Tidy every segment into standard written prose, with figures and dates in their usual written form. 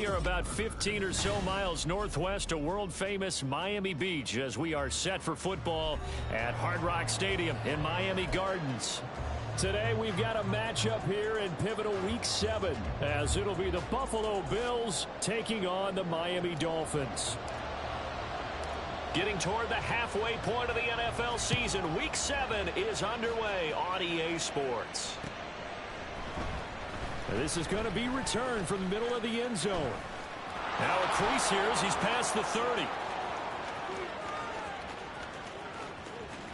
we are about 15 or so miles northwest of world-famous Miami Beach as we are set for football at Hard Rock Stadium in Miami Gardens. Today we've got a matchup here in pivotal Week 7 as it'll be the Buffalo Bills taking on the Miami Dolphins. Getting toward the halfway point of the NFL season, Week 7 is underway on EA Sports. This is going to be returned from the middle of the end zone. Now a crease here as he's past the 30.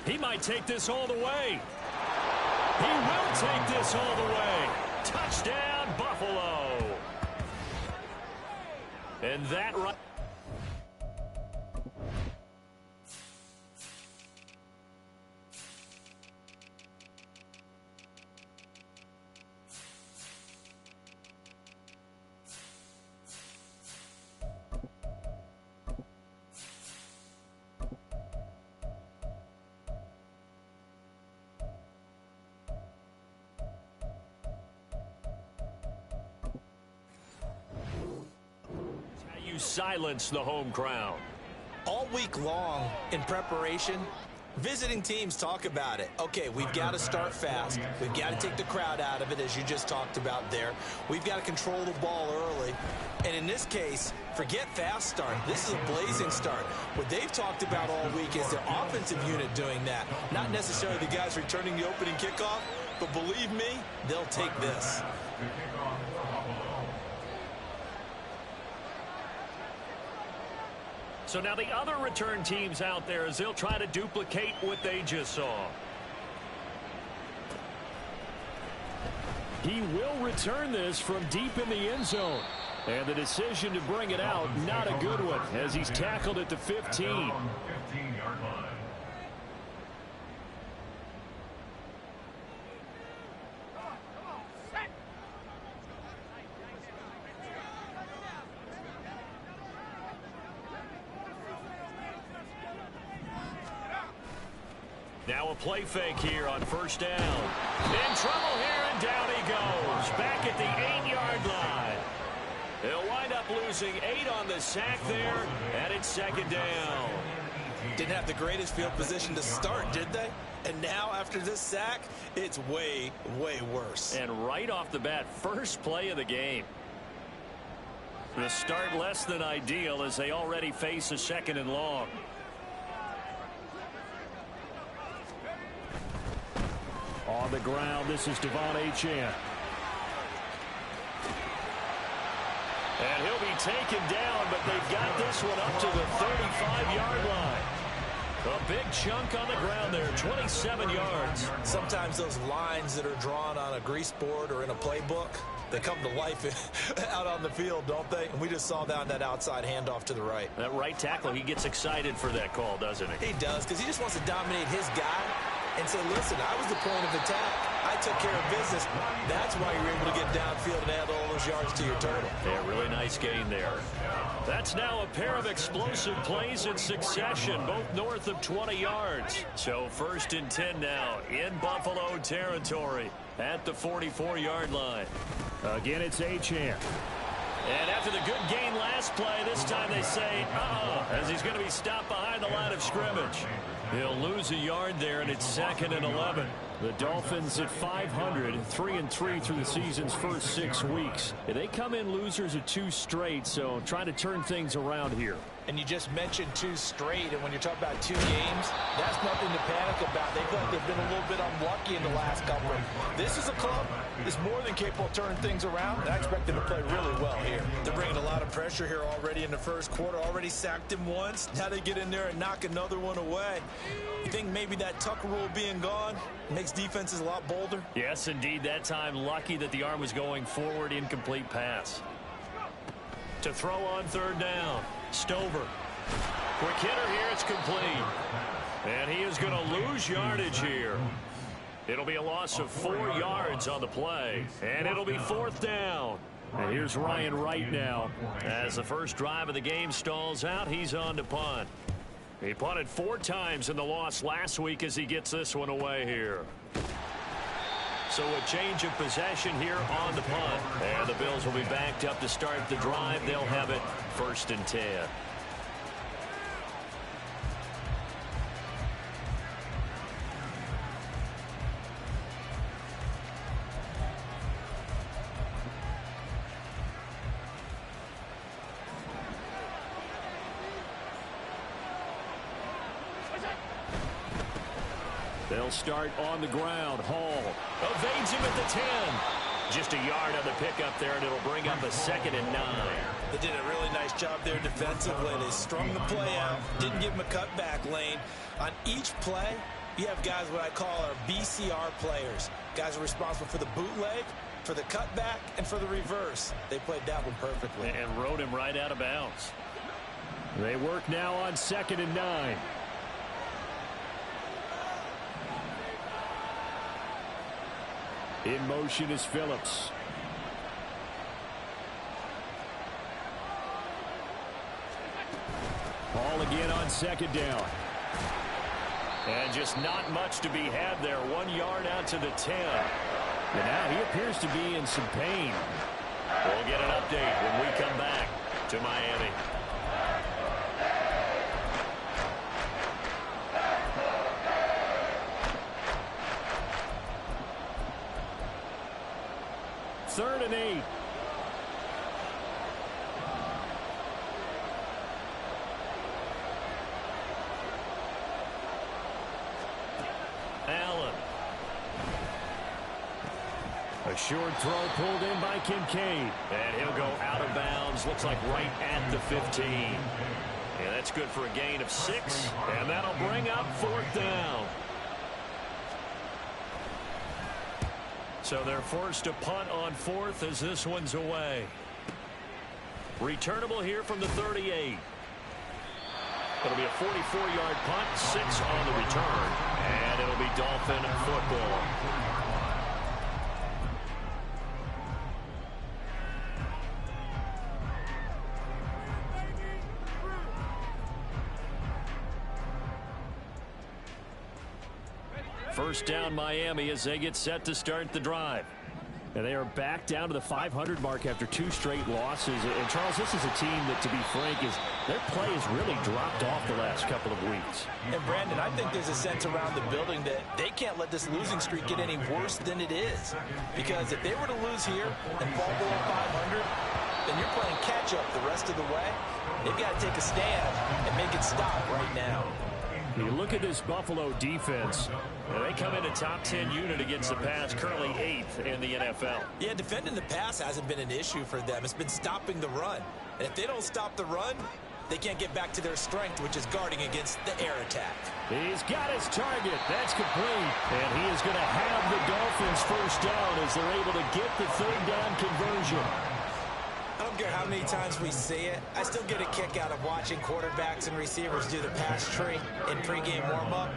He might take this all the way. He will take this all the way. Touchdown, Buffalo. And that right. Silence the home crowd. All week long in preparation, visiting teams talk about it. Okay, we've got to start fast. We've got to take the crowd out of it, as you just talked about there. We've got to control the ball early. And in this case, forget fast start. This is a blazing start. What they've talked about all week is their offensive unit doing that. Not necessarily the guys returning the opening kickoff, but believe me, they'll take this. So now the other return teams out there as they'll try to duplicate what they just saw. He will return this from deep in the end zone. And the decision to bring it out, not a good one, as he's tackled at the 15. 15-yard line. Now a play fake here on first down. In trouble here, and down he goes. Back at the 8-yard line. They'll wind up losing 8 on the sack there, and it's second down. Didn't have the greatest field position to start, did they? And now, after this sack, it's way, way worse. And right off the bat, first play of the game. The start less than ideal as they already face a second and long. On the ground, this is Devon Achane. And he'll be taken down, but they've got this one up to the 35-yard line. A big chunk on the ground there, 27 yards. Sometimes those lines that are drawn on a grease board or in a playbook, they come to life out on the field, don't they? And we just saw that on that outside handoff to the right. That right tackle, he gets excited for that call, doesn't he? He does, because he just wants to dominate his guy and say, listen, I was the point of attack. I took care of business. That's why you're able to get downfield and add all those yards to your total. Yeah, really nice gain there. That's now a pair of explosive plays in succession, both north of 20 yards. So first and 10 now in Buffalo territory at the 44-yard line. Again, it's Achane. And after the good gain last play, this time they say, as he's going to be stopped behind the line of scrimmage. He'll lose a yard there, and it's second and 11. The Dolphins at 500, 3-3 through the season's first 6 weeks. They come in losers of 2 straight, so trying to turn things around here. And you just mentioned 2 straight, and when you're talking about 2 games, that's nothing to panic about. They feel like they've been a little bit unlucky in the last couple. This is a club that's more than capable of turning things around, and I expect them to play really well here. They're bringing a lot of pressure here already in the first quarter. Already sacked him once. Now they get in there and knock another one away. You think maybe that Tucker rule being gone makes defenses a lot bolder? Yes, indeed. That time, lucky that the arm was going forward, incomplete pass. To throw on third down. Stover. Quick hitter here. It's complete. And he is going to lose yardage here. It'll be a loss of 4 yards on the play. And it'll be fourth down. And here's Ryan Wright now. As the first drive of the game stalls out, he's on to punt. He punted 4 times in the loss last week as he gets this one away here. So a change of possession here on the punt. And the Bills will be backed up to start the drive. They'll have it 1st and 10. They'll start on the ground. Hall evades him at the 10. Just a yard on the pickup there, and it'll bring up a 2nd and 9. They did a really nice job there defensively. They strung the play out, didn't give him a cutback lane. On each play, you have guys what I call our BCR players. Guys are responsible for the bootleg, for the cutback, and for the reverse. They played that one perfectly. And rode him right out of bounds. They work now on 2nd and 9. In motion is Phillips. Ball again on 2nd down. And just not much to be had there. 1 yard out to the 10. And now he appears to be in some pain. We'll get an update when we come back to Miami. Third and 8. Allen. A short throw pulled in by Kincaid. And he'll go out of bounds. Looks like right at the 15. And that's good for a gain of 6. And that'll bring up 4th down. So they're forced to punt on 4th as this one's away. Returnable here from the 38. It'll be a 44-yard punt, 6 on the return, and it'll be Dolphin football. First down Miami as they get set to start the drive. And they are back down to the 500 mark after 2 straight losses. And Charles, this is a team that, to be frank, their play has really dropped off the last couple of weeks. And Brandon, I think there's a sense around the building that they can't let this losing streak get any worse than it is. Because if they were to lose here and fall below 500, then you're playing catch up the rest of the way. They've got to take a stand and make it stop right now. You look at this Buffalo defense. They come in a top 10 unit against the pass, currently 8th in the NFL. Yeah, defending the pass hasn't been an issue for them. It's been stopping the run. And if they don't stop the run, they can't get back to their strength, which is guarding against the air attack. He's got his target. That's complete. And he is going to have the Dolphins first down as they're able to get the 3rd down conversion. I don't care how many times we see it. I still get a kick out of watching quarterbacks and receivers do the pass tree in pregame warm-up.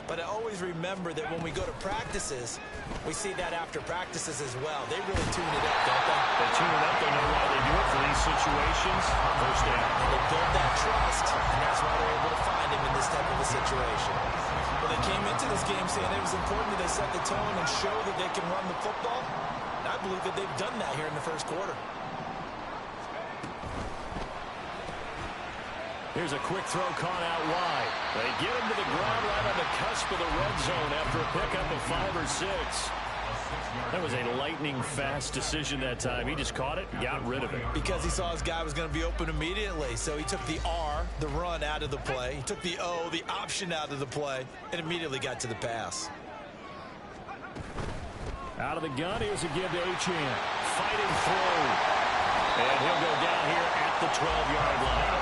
But I always remember that when we go to practices, we see that after practices as well. They really tune it up, don't they? They tune it up. They know why they do it for these situations. First down. And they build that trust, and that's why they're able to find him in this type of a situation. Well, they came into this game saying it was important that they set the tone and show that they can run the football. And I believe that they've done that here in the first quarter. Here's a quick throw caught out wide. They get him to the ground right on the cusp of the red zone after a pickup of 5 or 6. That was a lightning-fast decision that time. He just caught it and got rid of it. Because he saw his guy was going to be open immediately. So he took the R, the run, out of the play. He took the O, the option, out of the play, and immediately got to the pass. Out of the gun, here's a give to Achane. Fighting through. And he'll go down here at the 12-yard line.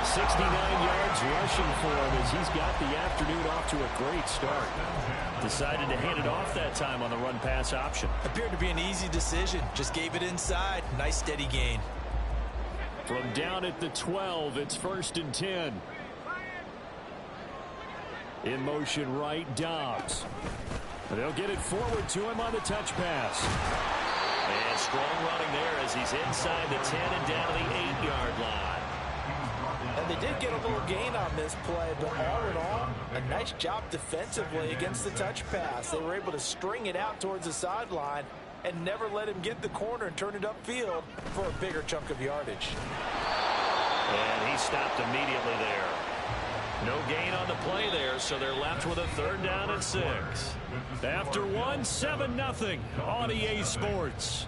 69 yards rushing for him as he's got the afternoon off to a great start. Decided to hand it off that time on the run-pass option. Appeared to be an easy decision. Just gave it inside. Nice steady gain. From down at the 12, it's 1st and 10. In motion right, Dobbs. They'll get it forward to him on the touch pass. And strong running there as he's inside the 10 and down to the 8-yard line. And they did get a little gain on this play, but all in all, A nice job defensively against the touch pass. They were able to string it out towards the sideline and never let him get the corner and turn it upfield for a bigger chunk of yardage. And he stopped immediately there. No gain on the play there, so they're left with a 3rd down and 6. After one, 7-0 on EA Sports.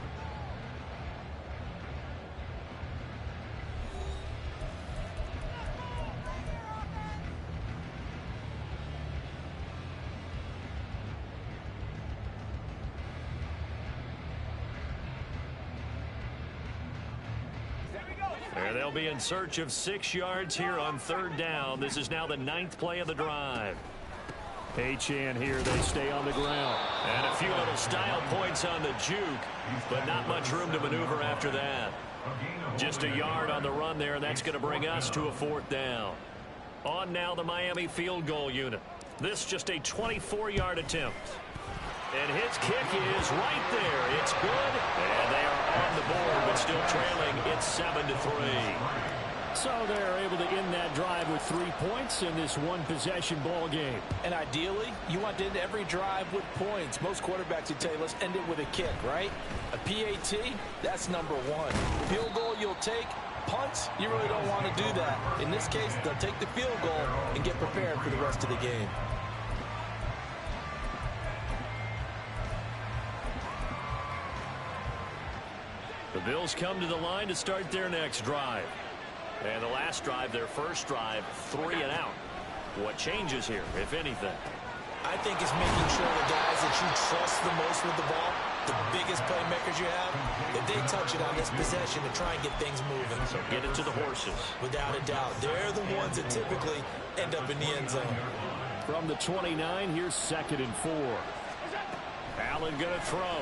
And they'll be in search of 6 yards here on 3rd down. This is now the 9th play of the drive. Achane here, they stay on the ground. And a few little style points on the juke, but not much room to maneuver after that. Just a yard on the run there, and that's going to bring us to a 4th down. On now the Miami field goal unit. This just a 24-yard attempt. And his kick is right there. It's good. And they are on the board, but still trailing. It's 7-3. So they're able to end that drive with 3 points in this one-possession ball game. And ideally, you want to end every drive with points. Most quarterbacks would tell you, let's end it with a kick, right? A PAT, that's number 1. Field goal you'll take. Punts, you really don't want to do that. In this case, they'll take the field goal and get prepared for the rest of the game. The Bills come to the line to start their next drive. And the last drive, their first drive, 3 and out. What changes here, if anything? I think it's making sure the guys that you trust the most with the ball, the biggest playmakers you have, that they touch it on this possession to try and get things moving. So get it to the horses. Without a doubt. They're the ones that typically end up in the end zone. From the 29, here's 2nd and 4. Allen going to throw.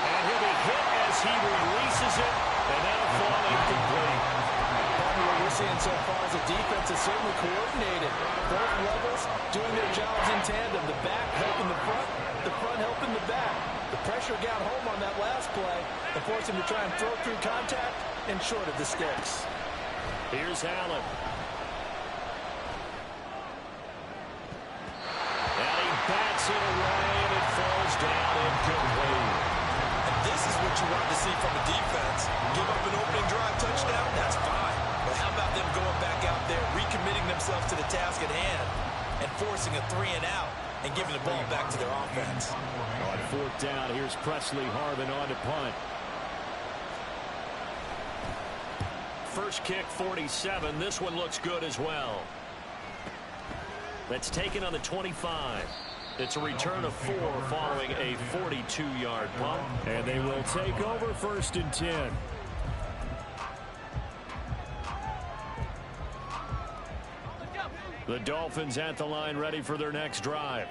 And he'll be hit as he releases it, and that'll fall incomplete. What we're seeing so far is the defense is certainly coordinated. Both levels doing their jobs in tandem. The back helping the front helping the back. The pressure got home on that last play and forced him to try and throw through contact and short of the sticks. Here's Allen. And he bats it away, and it falls down incomplete. And this is what you want to see from a defense. Give up an opening drive touchdown, that's fine. But how about them going back out there, recommitting themselves to the task at hand, and forcing a 3 and out, and giving the ball back to their offense. On 4th down, here's Presley Harvin on to punt. First kick, 47. This one looks good as well. That's taken on the 25. It's a return of 4 following a 42-yard punt. And they will take over 1st and 10. The Dolphins at the line ready for their next drive.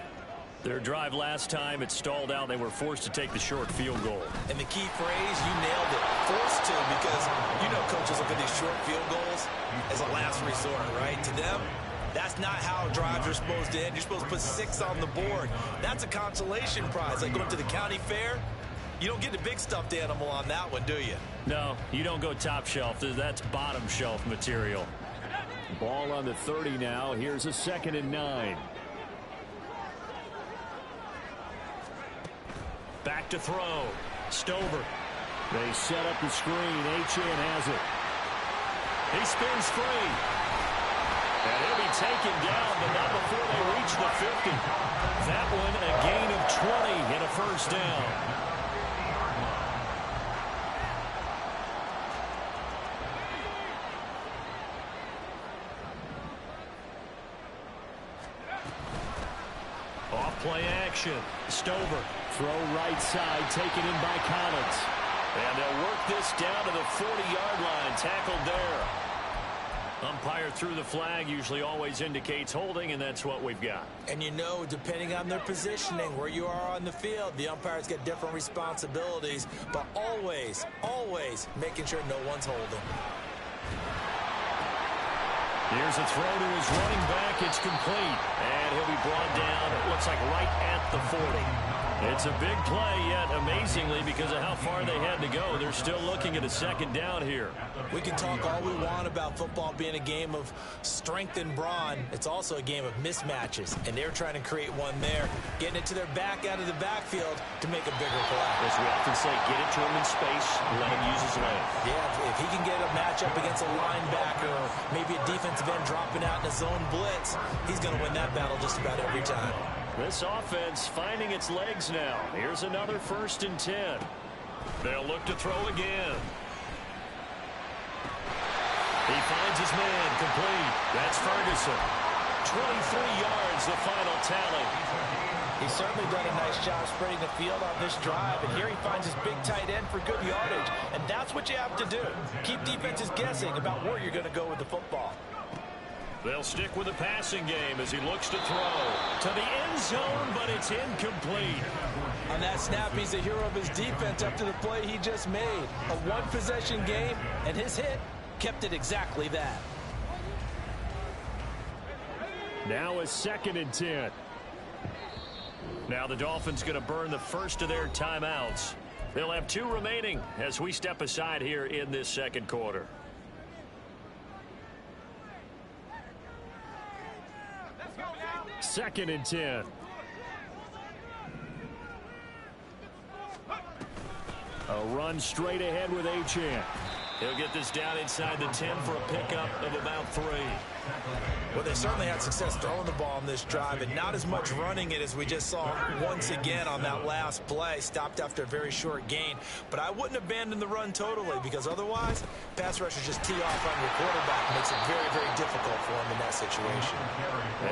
Their drive last time, it stalled out. They were forced to take the short field goal. And the key phrase, you nailed it. Forced to, because you know coaches look at these short field goals as a last resort, right? To them, that's not how drives are supposed to end. You're supposed to put 6 on the board. That's a consolation prize. Like going to the county fair, you don't get the big stuffed animal on that one, do you? No, you don't go top shelf. That's bottom shelf material. Ball on the 30 now. Here's a 2nd and 9. Back to throw. Stover. They set up the screen. Achane has it. He spins free. And he'll be taken down, but not before they reach the 50. That one a gain of 20 and a 1st down. Off-play action. Stover. Throw right side, taken in by Collins. And they'll work this down to the 40-yard line. Tackled there. Umpire threw the flag, usually always indicates holding, and that's what we've got. And you know, depending on their positioning, where you are on the field, the umpires get different responsibilities, but always, always making sure no one's holding. Here's a throw to his running back. It's complete. And he'll be brought down, it looks like right at the 40. It's a big play, yet amazingly, because of how far they had to go, they're still looking at a second down here. We can talk all we want about football being a game of strength and brawn. It's also a game of mismatches, and they're trying to create one there, getting it to their back out of the backfield to make a bigger play. As we often say, get it to him in space, let him use his leg. Yeah, if he can get a matchup against a linebacker or maybe a defensive end dropping out in a zone blitz, he's going to win that battle just about every time. This offense finding its legs now. Here's another 1st and 10. They'll look to throw again. He finds his man complete. That's Ferguson. 23 yards, the final tally. He's certainly done a nice job spreading the field on this drive, and here he finds his big tight end for good yardage, and that's what you have to do. Keep defenses guessing about where you're going to go with the football. They'll stick with the passing game as he looks to throw to the end zone, but it's incomplete. On that snap, he's the hero of his defense after the play he just made. A one-possession game, and his hit kept it exactly that. Now a 2nd and 10. Now the Dolphins going to burn the first of their timeouts. They'll have 2 remaining as we step aside here in this second quarter. Second and 10. A run straight ahead with Achane. He'll get this down inside the 10 for a pickup of about 3. Well, they certainly had success throwing the ball on this drive, and not as much running it as we just saw once again on that last play. Stopped after a very short gain. But I wouldn't abandon the run totally, because otherwise, pass rushers just tee off on your quarterback. Makes it very, very difficult for him in that situation.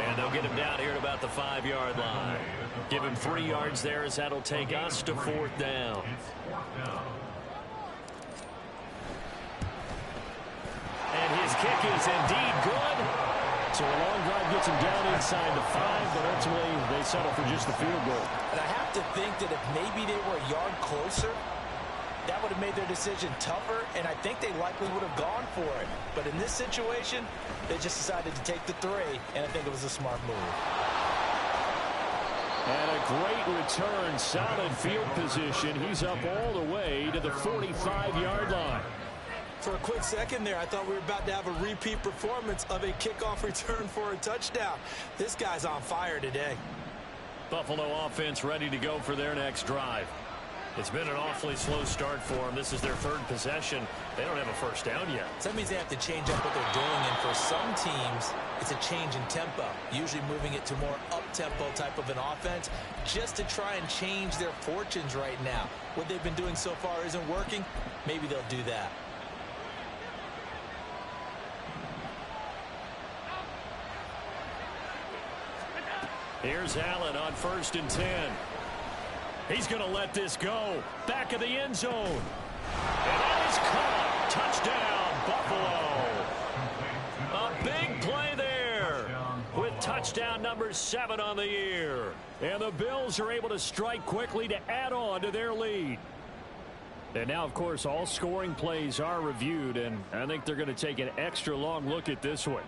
And they'll get him down here at about the 5-yard line. Give him 3 yards there as that'll take us to 4th down. And his kick is indeed good. So a long drive gets him down inside the 5, but ultimately they settle for just the field goal. And I have to think that if maybe they were a yard closer, that would have made their decision tougher, and I think they likely would have gone for it. But in this situation, they just decided to take the 3, and I think it was a smart move. And a great return, solid field position. He's up all the way to the 45-yard line. For a quick second there, I thought we were about to have a repeat performance of a kickoff return for a touchdown. This guy's on fire today. Buffalo offense ready to go for their next drive. It's been an awfully slow start for them. This is their 3rd possession. They don't have a first down yet. So that means they have to change up what they're doing, and for some teams, it's a change in tempo, usually moving it to more up-tempo type of an offense just to try and change their fortunes right now. What they've been doing so far isn't working. Maybe they'll do that. Here's Allen on 1st and 10. He's going to let this go. Back of the end zone. And that is caught. Touchdown, Buffalo. A big play there with touchdown number 7 on the year. And the Bills are able to strike quickly to add on to their lead. And now, of course, all scoring plays are reviewed, and I think they're going to take an extra long look at this one.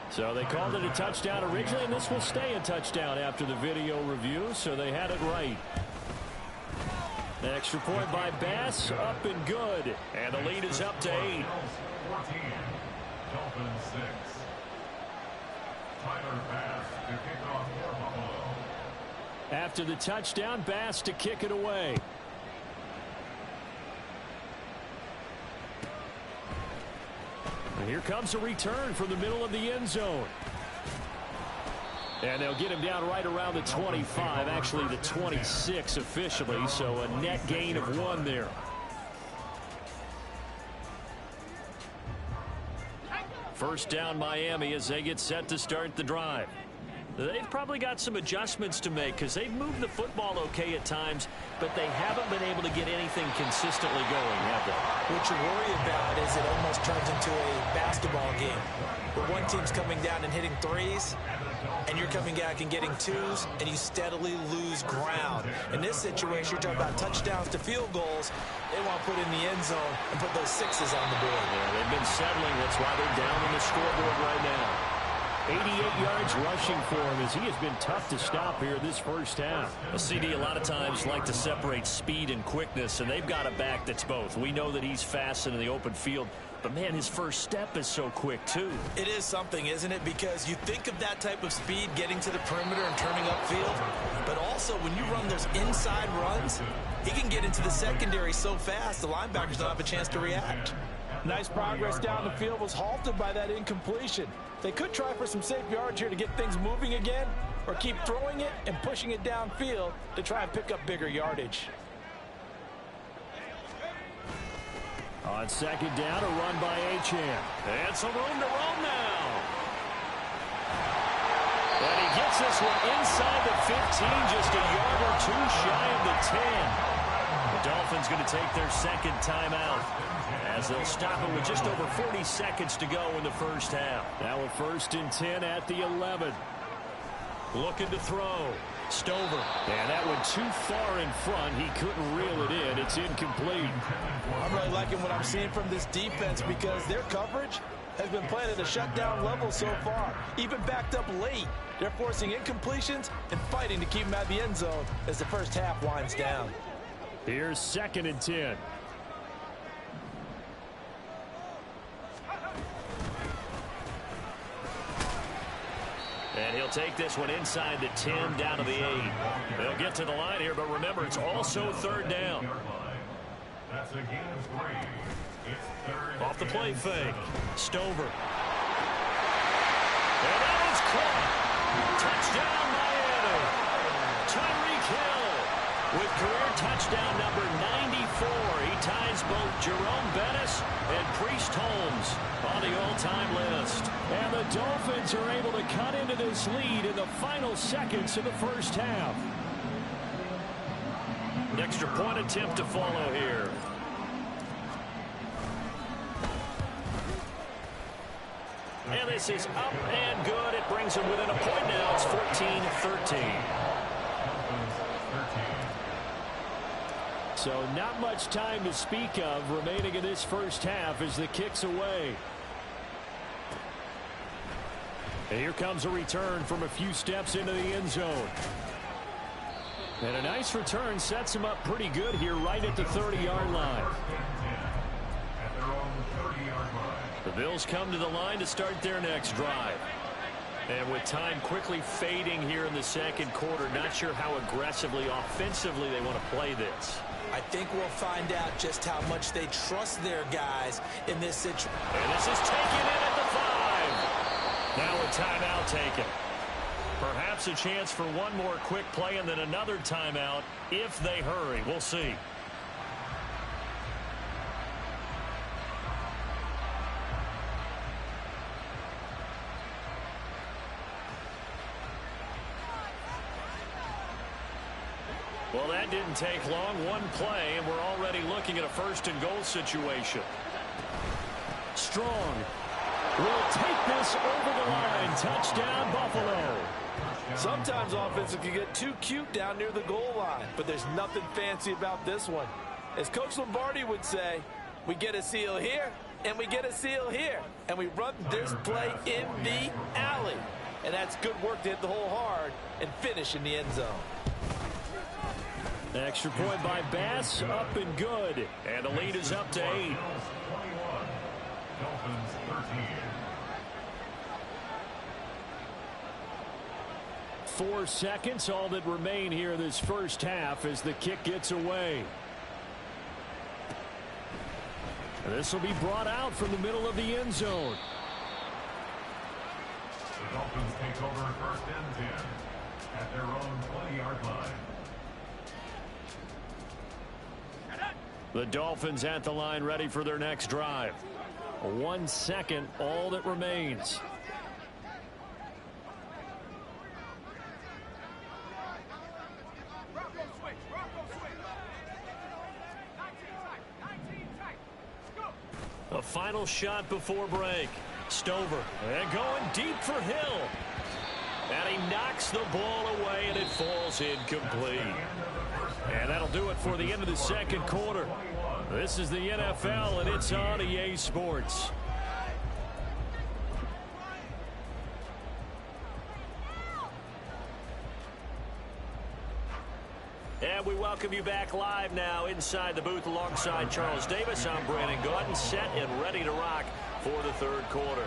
So they called it a touchdown originally, and this will stay a touchdown after the video review, so they had it right. An extra point by Bass, up and good. And the lead is up to 8. After the touchdown, Bass to kick it away. And here comes a return from the middle of the end zone. And they'll get him down right around the 25, actually the 26 officially, so a net gain of 1 there. First down Miami as they get set to start the drive. They've probably got some adjustments to make because they've moved the football okay at times, but they haven't been able to get anything consistently going, have they? What you worry about is it almost turns into a basketball game where one team's coming down and hitting threes, and you're coming back and getting twos, and you steadily lose ground. In this situation, you're talking about touchdowns to field goals. They want to put in the end zone and put those sixes on the board. Yeah, they've been settling. That's why they're down on the scoreboard right now. 88 yards rushing for him as he has been tough to stop here this first half. A CD a lot of times like to separate speed and quickness, and they've got a back that's both. We know that he's fast in the open field, but man, his first step is so quick too. It is something, isn't it? Because you think of that type of speed getting to the perimeter and turning upfield, but also when you run those inside runs, he can get into the secondary so fast the linebackers don't have a chance to react. Nice progress down the field was halted by that incompletion. They could try for some safe yards here to get things moving again, or keep throwing it and pushing it downfield to try and pick up bigger yardage. On second down, a run by Achane. And some room to roam now. And he gets this one inside the 15, just a yard or two shy of the 10. The Dolphins going to take their second timeout as they'll stop it with just over 40 seconds to go in the first half. Now a 1st and 10 at the 11. Looking to throw. Stover. And that one too far in front. He couldn't reel it in. It's incomplete. I'm really liking what I'm seeing from this defense because their coverage has been playing at a shutdown level so far. Even backed up late, they're forcing incompletions and fighting to keep them at the end zone as the first half winds down. Here's 2nd and 10. And he'll take this one inside the 10 down to the 8. They'll get to the line here, but remember, it's also 3rd down. Off the play fake. Stover. And that one's caught. Touchdown, Miami. Tyreek Hill with career touchdown number 94. He ties both Jerome Bettis and Priest Holmes on the all-time list. And the Dolphins are able to cut into this lead in the final seconds of the first half. An extra point attempt to follow here. And this is up and good. It brings him within a point now. It's 14-13. So not much time to speak of remaining in this first half as the kick's away. And here comes a return from a few steps into the end zone. And a nice return sets him up pretty good here right at the 30-yard line. The Bills come to the line to start their next drive. And with time quickly fading here in the second quarter, not sure how aggressively, offensively they want to play this. I think we'll find out just how much they trust their guys in this situation. And this is taken in at the 5. Now a timeout taken. Perhaps a chance for one more quick play and then another timeout if they hurry. We'll see. Well, that didn't take long. One play, and we're already looking at a 1st and goal situation. Strong will take this over the line. Touchdown, Buffalo. Sometimes offenses can get too cute down near the goal line, but there's nothing fancy about this one. As Coach Lombardi would say, we get a seal here, and we get a seal here, and we run this play in the alley. And that's good work to hit the hole hard and finish in the end zone. Extra point by Bass, up and good. And the lead is up to 8. 4 seconds, all that remain here this first half as the kick gets away. And this will be brought out from the middle of the end zone. The Dolphins take over 1st and 10 at their own 20-yard line. The Dolphins at the line ready for their next drive. 1 second, all that remains. A final shot before break. Stover and going deep for Hill. And he knocks the ball away and it falls incomplete. And that'll do it for the end of the second quarter. This is the NFL and it's on EA Sports. And we welcome you back live now inside the booth alongside Charles Davis. I'm Brandon Gaudin, set and ready to rock for the third quarter.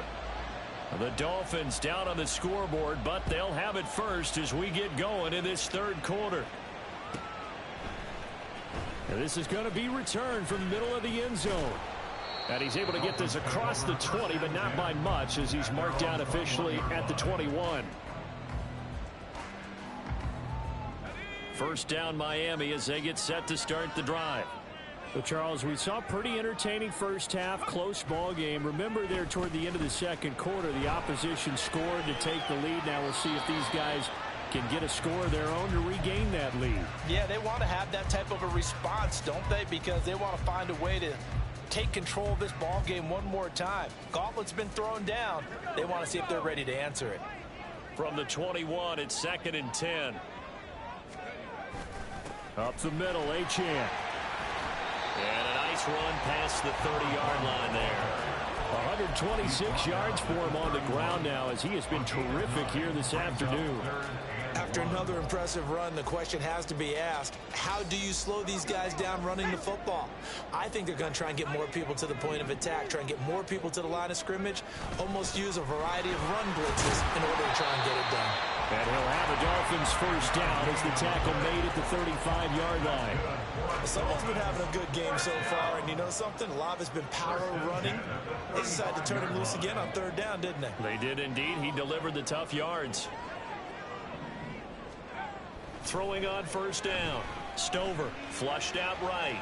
The Dolphins down on the scoreboard, but they'll have it first as we get going in this third quarter. And this is going to be returned from the middle of the end zone. And he's able to get this across the 20, but not by much as he's marked down officially at the 21. First down Miami as they get set to start the drive. So, Charles, we saw a pretty entertaining first half, close ball game. Remember there toward the end of the second quarter, the opposition scored to take the lead. Now we'll see if these guys can get a score of their own to regain that lead. Yeah, they want to have that type of a response, don't they? Because they want to find a way to take control of this ball game one more time. Gauntlet's been thrown down. They want to see if they're ready to answer it. From the 21, it's 2nd and 10. Up the middle, Achane. And a nice run past the 30-yard line there. 126 yards for him on the ground now as he has been terrific here this afternoon. After another impressive run, the question has to be asked, how do you slow these guys down running the football? I think they're going to try and get more people to the point of attack, try and get more people to the line of scrimmage, almost use a variety of run blitzes in order to try and get it done. And he'll have the Dolphins first down as the tackle made at the 35-yard line. Someone's been having a good game so far, and you know something? A lot of it's been power running. They decided to turn him loose again on third down, didn't they? They did indeed. He delivered the tough yards. Throwing on first down. Stover flushed out right.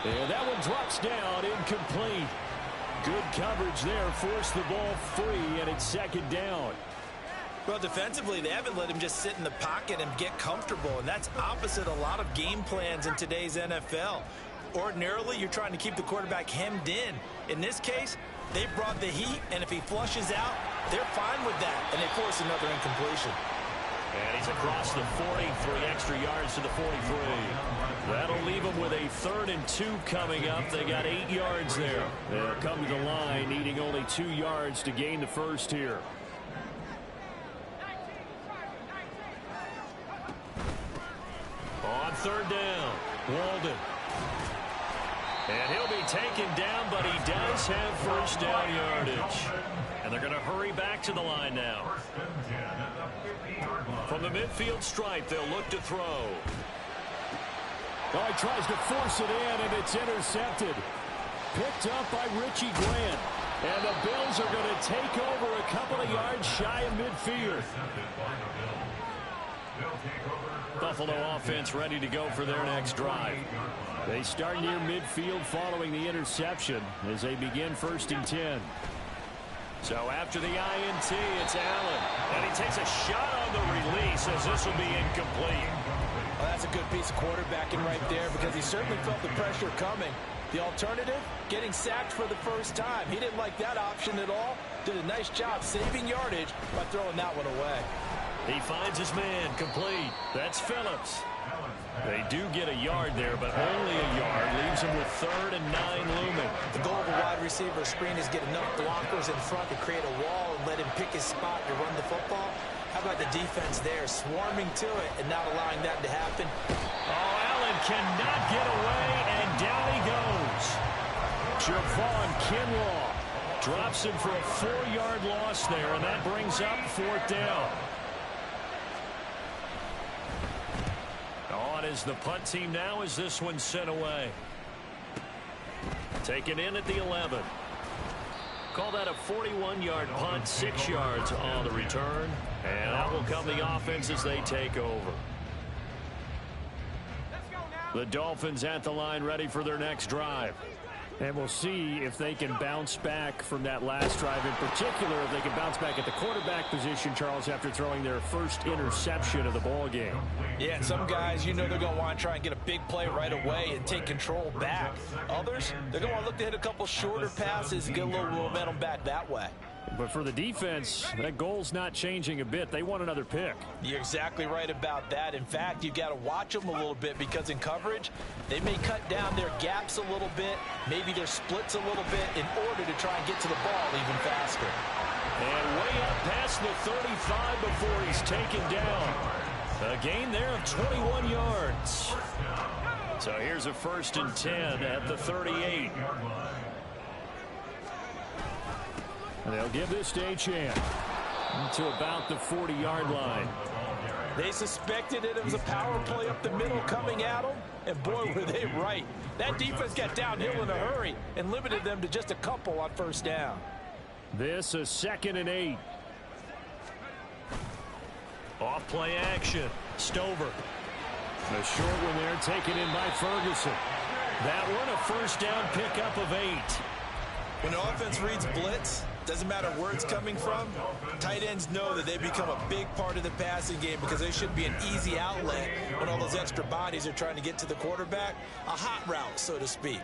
And that one drops down, incomplete. Good coverage there, forced the ball free, and it's second down. Well, defensively, they haven't let him just sit in the pocket and get comfortable, and that's opposite a lot of game plans in today's NFL. Ordinarily, you're trying to keep the quarterback hemmed in. In this case, they brought the heat, and if he flushes out, they're fine with that, and they force another incompletion. And he's across the 40, 3 extra yards to the 43. That'll leave them with a 3rd and 2 coming up. They got 8 yards there. They'll come to the line, needing only 2 yards to gain the first here. On third down, Walden. And he'll be taken down, but he does have first down yardage. And they're going to hurry back to the line now. From the midfield stripe, they'll look to throw. Oh, he tries to force it in, and it's intercepted. Picked up by Richie Grant. And the Bills are going to take over a couple of yards shy of midfield. Buffalo offense ready to go for their next drive. They start near midfield following the interception as they begin 1st and 10. So after the INT, it's Allen. And he takes a shot on the release as this will be incomplete. Well, that's a good piece of quarterbacking right there because he certainly felt the pressure coming. The alternative, getting sacked for the first time. He didn't like that option at all. Did a nice job saving yardage by throwing that one away. He finds his man, complete. That's Phillips. They do get a yard there, but only a yard. Leaves him with 3rd and 9 looming. The goal of a wide receiver screen is get enough blockers in front to create a wall and let him pick his spot to run the football. How about the defense there, swarming to it and not allowing that to happen? Oh, Allen cannot get away, and down he goes. Javon Kinlaw Drops him for a 4-yard loss there, and that brings up 4th down. On is the punt team now as this one's sent away. Taken in at the 11. Call that a 41-yard punt, 6 yards on the return. And out will come the offense as they take over. The Dolphins at the line ready for their next drive. And we'll see if they can bounce back from that last drive. In particular, if they can bounce back at the quarterback position, Charles, after throwing their first interception of the ball game. Yeah, and some guys, you know they're going to want to try and get a big play right away and take control back. Others, they're going to want to look to hit a couple shorter passes and get a little momentum back that way. But for the defense, that goal's not changing a bit. They want another pick. You're exactly right about that. In fact, you've got to watch them a little bit because in coverage, they may cut down their gaps a little bit, maybe their splits a little bit in order to try and get to the ball even faster. And way up past the 35 before he's taken down. A gain there of 21 yards. So here's a 1st and 10 at the 38. And they'll give this to Achane to about the 40-yard line. They suspected it was a power play up the middle coming at them, and boy, were they right. That defense got downhill in a hurry and limited them to just a couple on 1st down. This a 2nd and 8. Off play action. Stover. A short one there taken in by Ferguson. That one a 1st down pickup of 8. When the offense reads blitz, doesn't matter where it's coming from, tight ends know that they become a big part of the passing game because they should be an easy outlet when all those extra bodies are trying to get to the quarterback. A hot route, so to speak.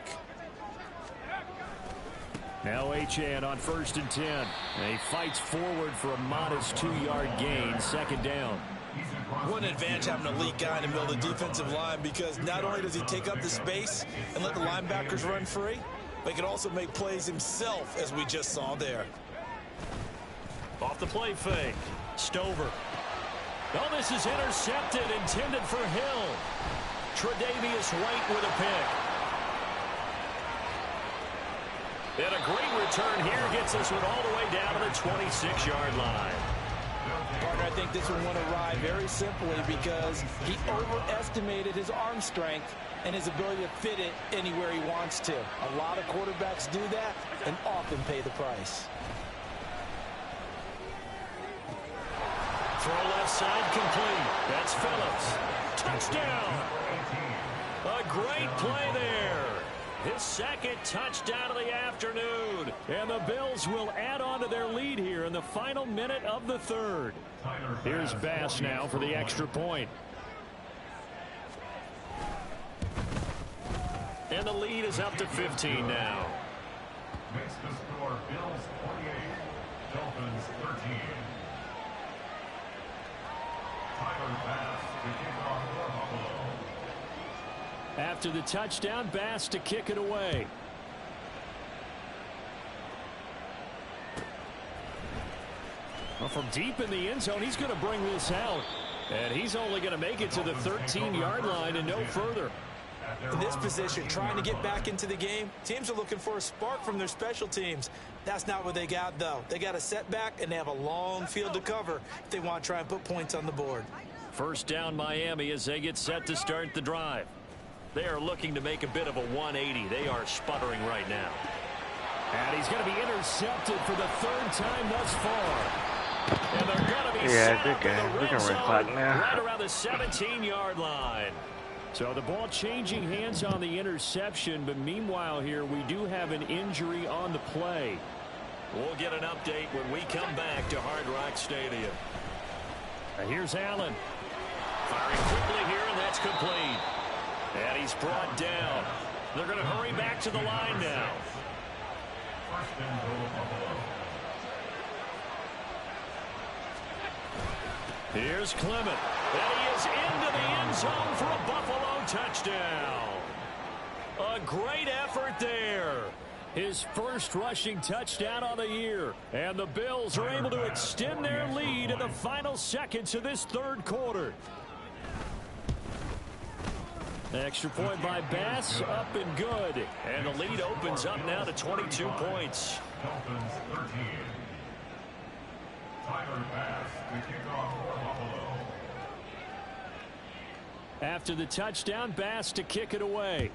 Now Achane on 1st and 10. And he fights forward for a modest 2-yard gain. 2nd down. What an advantage having an elite guy in the middle of the defensive line, because not only does he take up the space and let the linebackers run free, but he can also make plays himself, as we just saw there. Off the play fake. Stover. Oh, this is intercepted, intended for Hill. Tre'Davious White with a pick. And a great return here gets this one all the way down to the 26-yard line. Partner, I think this one went awry very simply because he overestimated his arm strength and his ability to fit it anywhere he wants to. A lot of quarterbacks do that and often pay the price. Throw left side complete. That's Phillips. Touchdown. A great play there. His 2nd touchdown of the afternoon. And the Bills will add on to their lead here in the final minute of the 3rd. Here's Bass now for the extra point. And the lead is up to 15 now. Makes the score Bills 48, Dolphins 13. Tyler Bass to kick off for Buffalo. After the touchdown, Bass to kick it away. Well, from deep in the end zone, he's going to bring this out. And he's only going to make it to the 13-yard line and no further. In this position, trying to get back into the game, teams are looking for a spark from their special teams. That's not what they got, though. They got a setback, and they have a long field to cover if they want to try and put points on the board. 1st down Miami as they get set to start the drive. They are looking to make a bit of a 180. They are sputtering right now. And he's going to be intercepted for the 3rd time thus far. And they're going to be good game. We can run clock now. Right around the 17-yard line. So the ball changing hands on the interception, but meanwhile here we do have an injury on the play. We'll get an update when we come back to Hard Rock Stadium. And here's Allen. Firing quickly here, and that's complete. And he's brought down. They're going to hurry back to the line now. 1st and goal, Buffalo. Here's Clement. And he is into the end zone for a Buffalo touchdown. A great effort there. His 1st rushing touchdown on the year. And the Bills are able to extend their lead in the final seconds of this 3rd quarter. Extra point by Bass, up and good. And the lead opens up now to 22 points. Dolphins 13. Tyler Bass to kick off for Buffalo. After the touchdown, Bass to kick it away.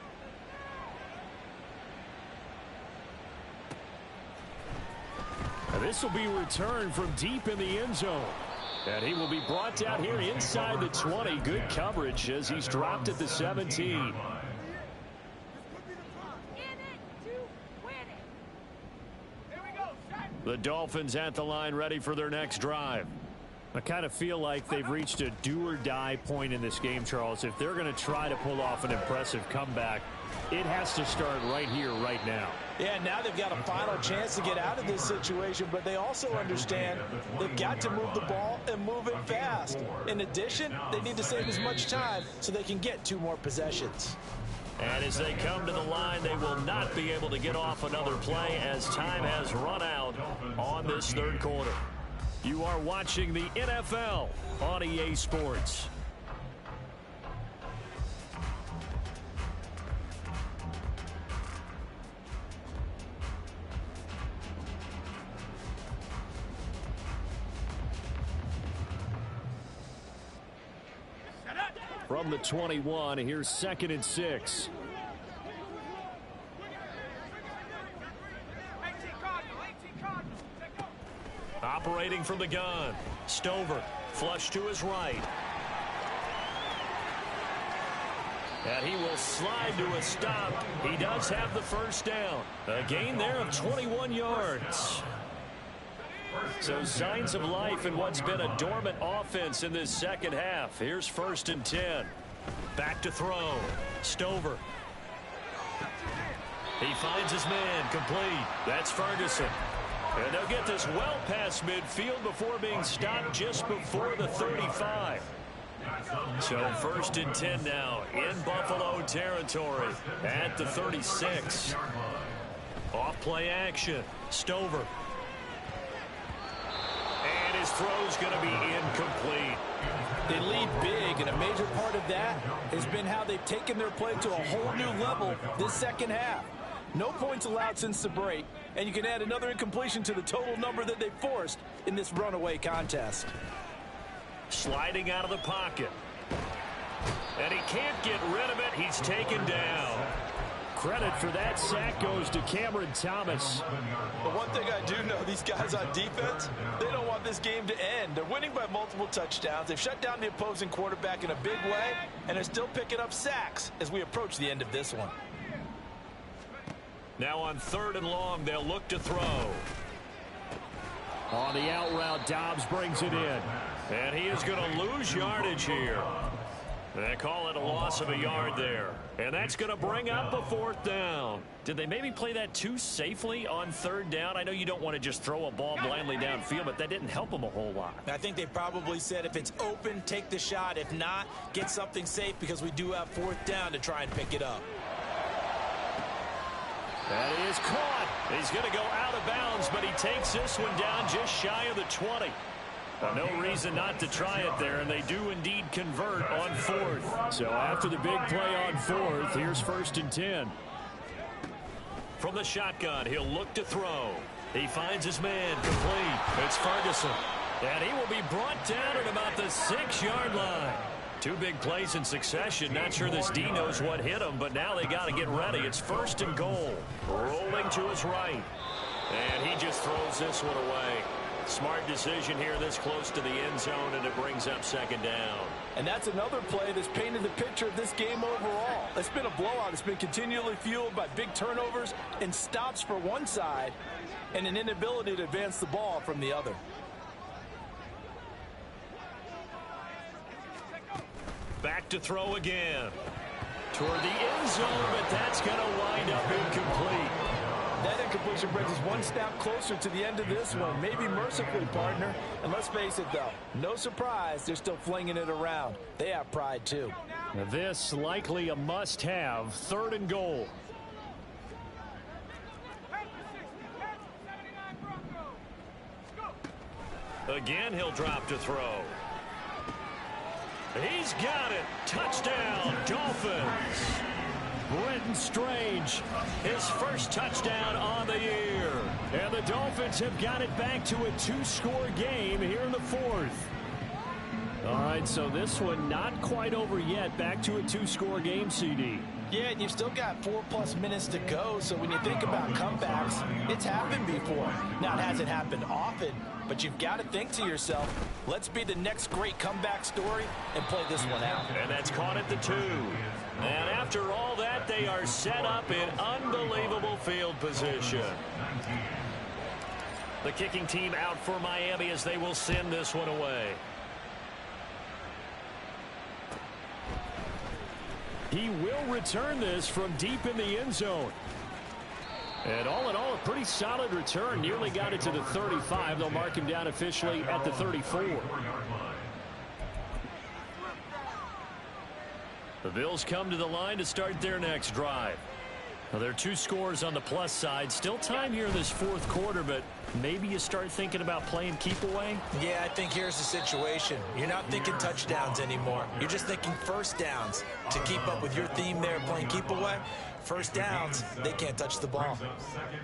And this will be returned from deep in the end zone. And he will be brought down here inside the 20. Good coverage as he's dropped at the 17. The Dolphins at the line ready for their next drive. I kind of feel like they've reached a do-or-die point in this game, Charles. If they're going to try to pull off an impressive comeback, it has to start right here, right now. Yeah, now they've got a final chance to get out of this situation, but they also understand they've got to move the ball and move it fast. In addition, they need to save as much time so they can get 2 more possessions. And as they come to the line, they will not be able to get off another play as time has run out on this 3rd quarter. You are watching the NFL on EA Sports. From the 21, here's 2nd and 6. Operating from the gun. Stover, flush to his right. And he will slide to a stop. He does have the first down. A gain there of 21 yards. So signs of life in what's been a dormant offense in this second half. Here's 1st and 10. Back to throw. Stover. He finds his man complete. That's Ferguson. And they'll get this well past midfield before being stopped just before the 35. So 1st and 10 now in Buffalo territory at the 36. Off play action. Stover. And his throw's going to be incomplete. They lead big, and a major part of that has been how they've taken their play to a whole new level this second half. No points allowed since the break, and you can add another incompletion to the total number that they forced in this runaway contest. Sliding out of the pocket. And he can't get rid of it. He's taken down. Credit for that sack goes to Cameron Thomas. But one thing I do know, these guys on defense, they don't want this game to end. They're winning by multiple touchdowns. They've shut down the opposing quarterback in a big way, and they're still picking up sacks as we approach the end of this one. Now on 3rd and long, they'll look to throw. On the out route, Dobbs brings it in. And he is going to lose yardage here. They call it a loss of a yard there. And that's going to bring up a 4th down. Did they maybe play that too safely on 3rd down? I know you don't want to just throw a ball blindly downfield, but that didn't help them a whole lot. I think they probably said if it's open, take the shot. If not, get something safe because we do have 4th down to try and pick it up. And he is caught. He's going to go out of bounds, but he takes this one down just shy of the 20. No reason not to try it there, and they do indeed convert on 4th. So after the big play on 4th, here's 1st and 10. From the shotgun, he'll look to throw. He finds his man complete. It's Ferguson. And he will be brought down at about the 6-yard line. 2 big plays in succession. Not sure this D knows what hit him, but now they got to get ready. It's 1st and goal. Rolling to his right. And he just throws this one away. Smart decision here this close to the end zone, and it brings up 2nd down. And that's another play that's painted the picture of this game overall. It's been a blowout. It's been continually fueled by big turnovers and stops for one side and an inability to advance the ball from the other. Back to throw again. Toward the end zone, but that's going to wind up incomplete. That incompletion brings us one step closer to the end of this one. Maybe mercifully, partner. And let's face it, though, no surprise, they're still flinging it around. They have pride, too. Now this likely a must-have. 3rd and goal. Again, he'll drop to throw. He's got it. Touchdown, Dolphins. Brenton Strange, his first touchdown on the year. And the Dolphins have got it back to a 2-score game here in the 4th. All right, so this one not quite over yet. Back to a 2-score game, CD. Yeah, and you've still got 4+ minutes to go, so when you think about comebacks, it's happened before. Now, it hasn't happened often, but you've got to think to yourself, let's be the next great comeback story and play this one out. And that's caught at the 2. And after all that, they are set up in unbelievable field position. The kicking team out for Miami as they will send this one away. He will return this from deep in the end zone. And all in all, a pretty solid return. Nearly got it to the 35. They'll mark him down officially at the 34. The Bills come to the line to start their next drive. Now, there are 2 scores on the plus side. Still time here in this 4th quarter, but maybe you start thinking about playing keep away? Yeah, I think here's the situation. You're not thinking touchdowns anymore. You're just thinking 1st downs to keep up with your theme there playing keep away. first downs, they can't touch the ball.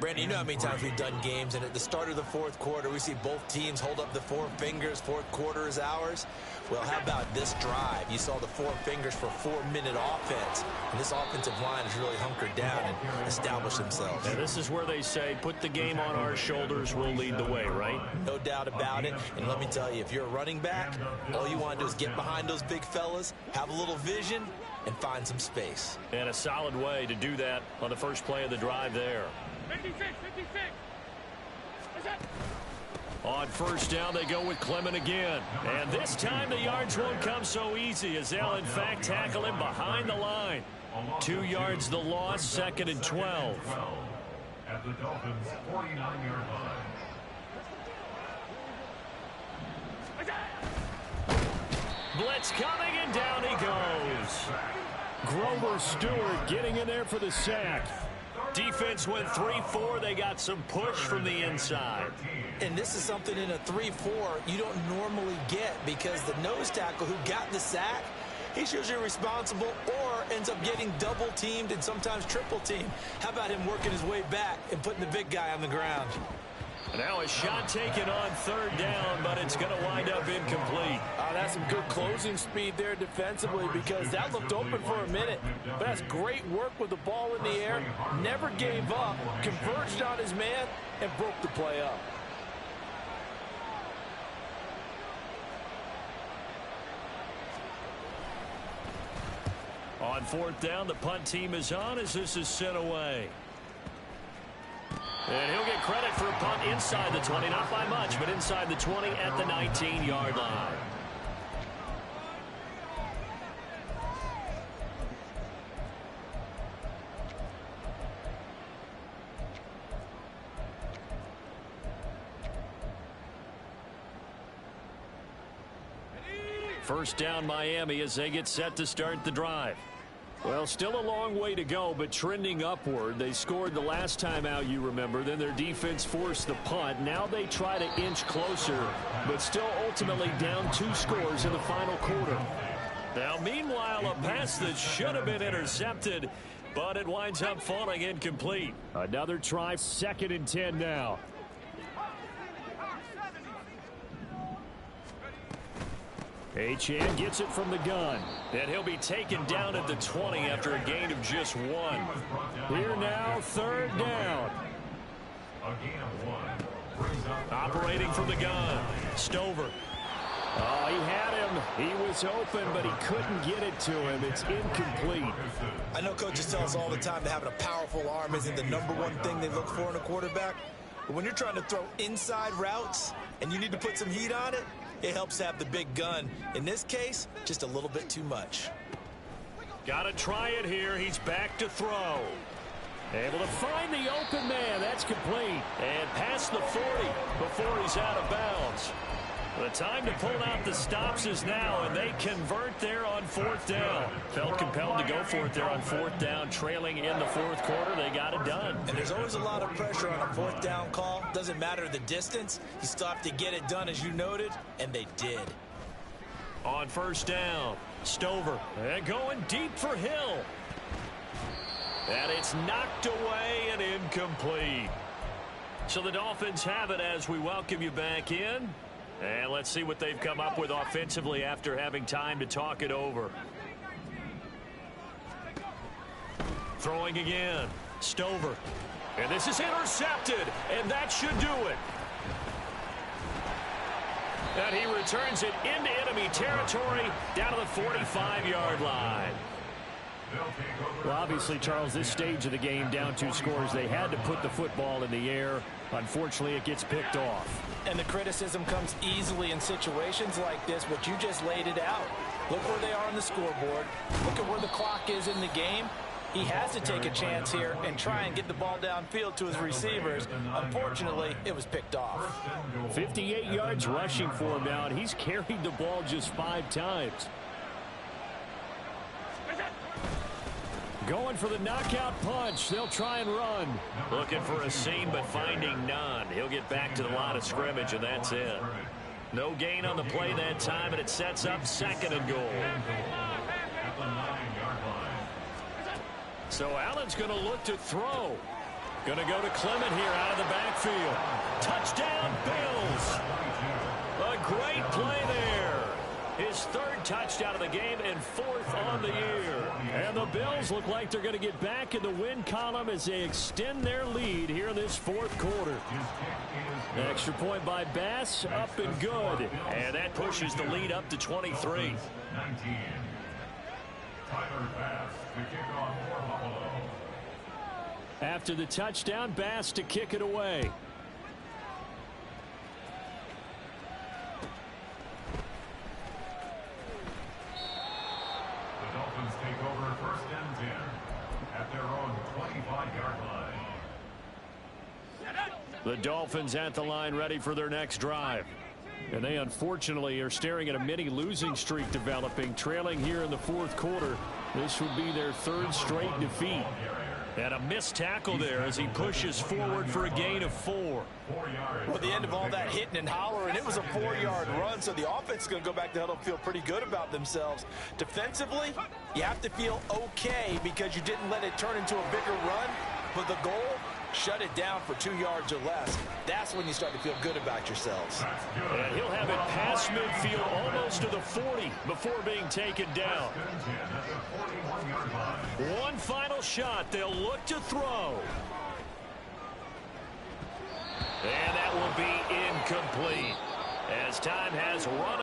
Brandon, you know how many times we've done games, and at the start of the fourth quarter, we see both teams hold up the four fingers, fourth quarter is ours. Well, how about this drive? You saw the four fingers for 4-minute offense, and this offensive line has really hunkered down and established themselves. And this is where they say, put the game on our shoulders, we'll lead the way, right? No doubt about it, and let me tell you, if you're a running back, all you want to do is get behind those big fellas, have a little vision, and find some space. And a solid way to do that on the first play of the drive there. 56. On first down, they go with Clement again. And this time the yards won't come so easy as they'll, in fact, tackle him behind the line. 2 yards the loss, 2nd and 12. At the Dolphins' 49-yard line. Blitz coming, and down he goes. Grover Stewart getting in there for the sack. Defense went 3-4. They got some push from the inside. And this is something in a 3-4 you don't normally get, because the nose tackle who got the sack, he's usually responsible or ends up getting double teamed and sometimes triple teamed. How about him working his way back and putting the big guy on the ground? Now a shot taken on 3rd down, but it's going to wind up incomplete. That's some good closing speed there defensively, because that looked open for a minute. But that's great work with the ball in the air. Never gave up, converged on his man, and broke the play up. On 4th down, the punt team is on as this is sent away. And he'll get credit for a punt inside the 20, not by much, but inside the 20 at the 19-yard line. First down, Miami, as they get set to start the drive. Well, still a long way to go, but trending upward. They scored the last time out, you remember. Then their defense forced the punt. Now they try to inch closer, but still ultimately down 2 scores in the final quarter. Now, meanwhile, a pass that should have been intercepted, but it winds up falling incomplete. Another try, 2nd and 10 now. Achane gets it from the gun. And he'll be taken down at the 20 after a gain of just 1. Here now, 3rd down. Operating from the gun, Stover. Oh, he had him. He was open, but he couldn't get it to him. It's incomplete. I know coaches tell us all the time that having a powerful arm isn't the #1 thing they look for in a quarterback. But when you're trying to throw inside routes and you need to put some heat on it, it helps have the big gun. In this case, just a little bit too much. Got to try it here. He's back to throw. Able to find the open man. That's complete. And past the 40 before he's out of bounds. The time to pull out the stops is now, and they convert there on 4th down. Felt compelled to go for it there on 4th down, trailing in the 4th quarter. They got it done. And there's always a lot of pressure on a 4th down call. Doesn't matter the distance. You still have to get it done, as you noted, and they did. On 1st down, Stover. And going deep for Hill. And it's knocked away and incomplete. So the Dolphins have it as we welcome you back in. And let's see what they've come up with offensively after having time to talk it over. Throwing again, Stover. And this is intercepted, and that should do it. And he returns it into enemy territory down to the 45-yard line. Well, obviously, Charles, this stage of the game, down 2 scores, they had to put the football in the air. Unfortunately, it gets picked off. And the criticism comes easily in situations like this, but you just laid it out. Look where they are on the scoreboard. Look at where the clock is in the game. He has to take a chance here and try and get the ball downfield to his receivers. Unfortunately, it was picked off. 58 yards rushing for him now, and he's carried the ball just 5 times. Going for the knockout punch. They'll try and run. Looking for a seam, but finding none. He'll get back to the line of scrimmage, and that's it. No gain on the play that time, and it sets up 2nd and goal. So Allen's going to look to throw. Going to go to Clement here out of the backfield. Touchdown, Bills. A great play there. His third touchdown of the game and fourth on the year. And the Bills look like they're going to get back in the win column as they extend their lead here in this fourth quarter. Extra point by Bass, up and good. And that pushes the lead up to 23. 19. Tyler Bass to kick off for Buffalo. After the touchdown, Bass to kick it away. The Dolphins take over first and 10 at their own 25-yard line. The Dolphins at the line ready for their next drive. And they unfortunately are staring at a mini losing streak developing, trailing here in the fourth quarter. This would be their third straight defeat. And a missed tackle there as he pushes forward for a gain of 4. Well, the end of all that hitting and hollering, it was a 4-yard run, so the offense is going to go back to huddle and feel pretty good about themselves. Defensively, you have to feel okay because you didn't let it turn into a bigger run, but the goal, shut it down for 2 yards or less. That's when you start to feel good about yourselves. And he'll have it past midfield almost to the 40 before being taken down. One final shot. They'll look to throw. And that will be incomplete as time has run